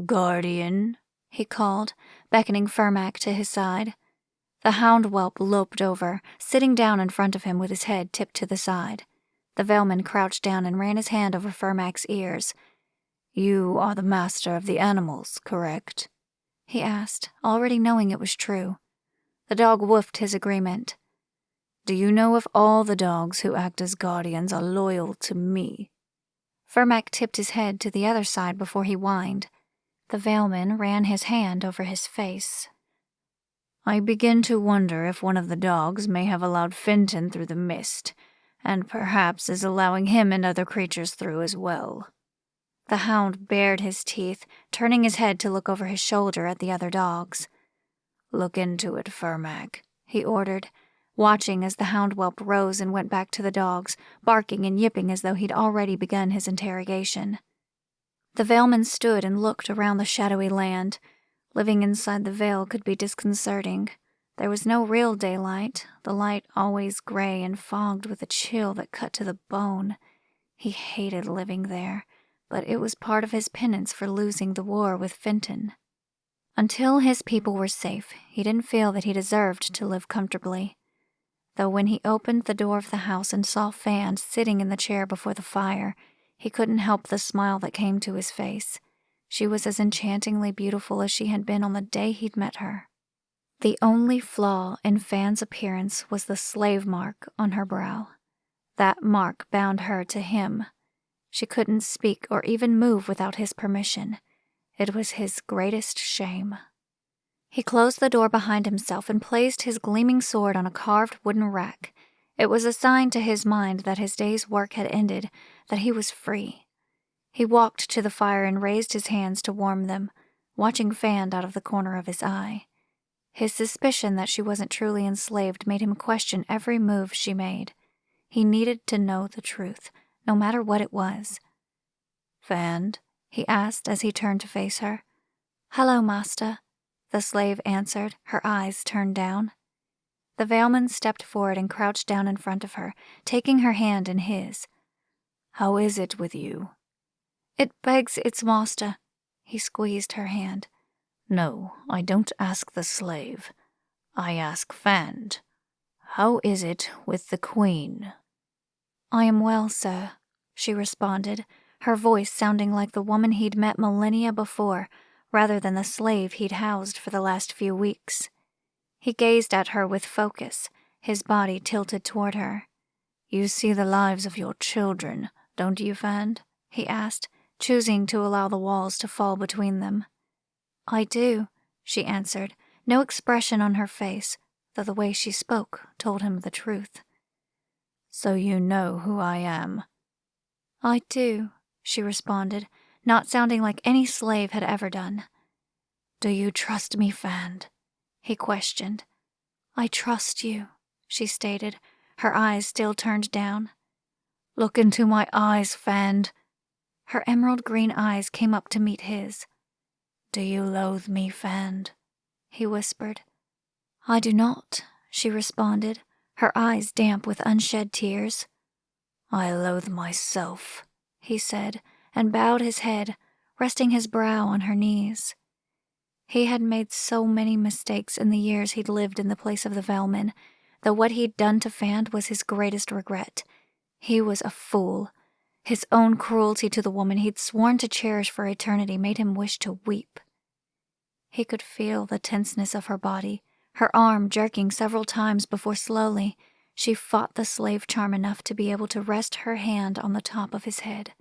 Guardian, he called, beckoning Fermac to his side. The hound whelp loped over, sitting down in front of him with his head tipped to the side. The Veilman crouched down and ran his hand over Fermac's ears. "You are the master of the animals, correct?" he asked, already knowing it was true. The dog woofed his agreement. "Do you know if all the dogs who act as guardians are loyal to me?" Fermac tipped his head to the other side before he whined. The Veilman ran his hand over his face. "I begin to wonder if one of the dogs may have allowed Fenton through the mist, and perhaps is allowing him and other creatures through as well." The hound bared his teeth, turning his head to look over his shoulder at the other dogs. "Look into it, Fermac," he ordered, watching as the hound whelp rose and went back to the dogs, barking and yipping as though he'd already begun his interrogation. The Veilman stood and looked around the shadowy land. Living inside the veil could be disconcerting. There was no real daylight, the light always gray and fogged with a chill that cut to the bone. He hated living there, but it was part of his penance for losing the war with Fenton. Until his people were safe, he didn't feel that he deserved to live comfortably. Though when he opened the door of the house and saw Fan sitting in the chair before the fire, he couldn't help the smile that came to his face. She was as enchantingly beautiful as she had been on the day he'd met her. The only flaw in Fan's appearance was the slave mark on her brow. That mark bound her to him. She couldn't speak or even move without his permission. It was his greatest shame. He closed the door behind himself and placed his gleaming sword on a carved wooden rack. It was a sign to his mind that his day's work had ended, that he was free. He walked to the fire and raised his hands to warm them, watching Fan out of the corner of his eye. His suspicion that she wasn't truly enslaved made him question every move she made. He needed to know the truth, no matter what it was. "Fan?" he asked as he turned to face her. "Hello, master," the slave answered, her eyes turned down. The Veilman stepped forward and crouched down in front of her, taking her hand in his. "How is it with you?" "It begs its master." He squeezed her hand. "No, I don't ask the slave. I ask Fand. How is it with the Queen?" "I am well, sir," she responded, her voice sounding like the woman he'd met millennia before, rather than the slave he'd housed for the last few weeks. He gazed at her with focus, his body tilted toward her. "You see the lives of your children, don't you, Fand?" he asked, choosing to allow the walls to fall between them. "I do," she answered, no expression on her face, though the way she spoke told him the truth. "So you know who I am?" "I do," she responded, not sounding like any slave had ever done. "Do you trust me, Fand?" he questioned. "I trust you," she stated, her eyes still turned down. "Look into my eyes, Fand." Her emerald green eyes came up to meet his. "Do you loathe me, Fand?" he whispered. "I do not," she responded, her eyes damp with unshed tears. "I loathe myself," he said, and bowed his head, resting his brow on her knees. He had made so many mistakes in the years he'd lived in the place of the Veilman, though what he'd done to Fand was his greatest regret. He was a fool. His own cruelty to the woman he'd sworn to cherish for eternity made him wish to weep. He could feel the tenseness of her body, her arm jerking several times before slowly she fought the slave charm enough to be able to rest her hand on the top of his head.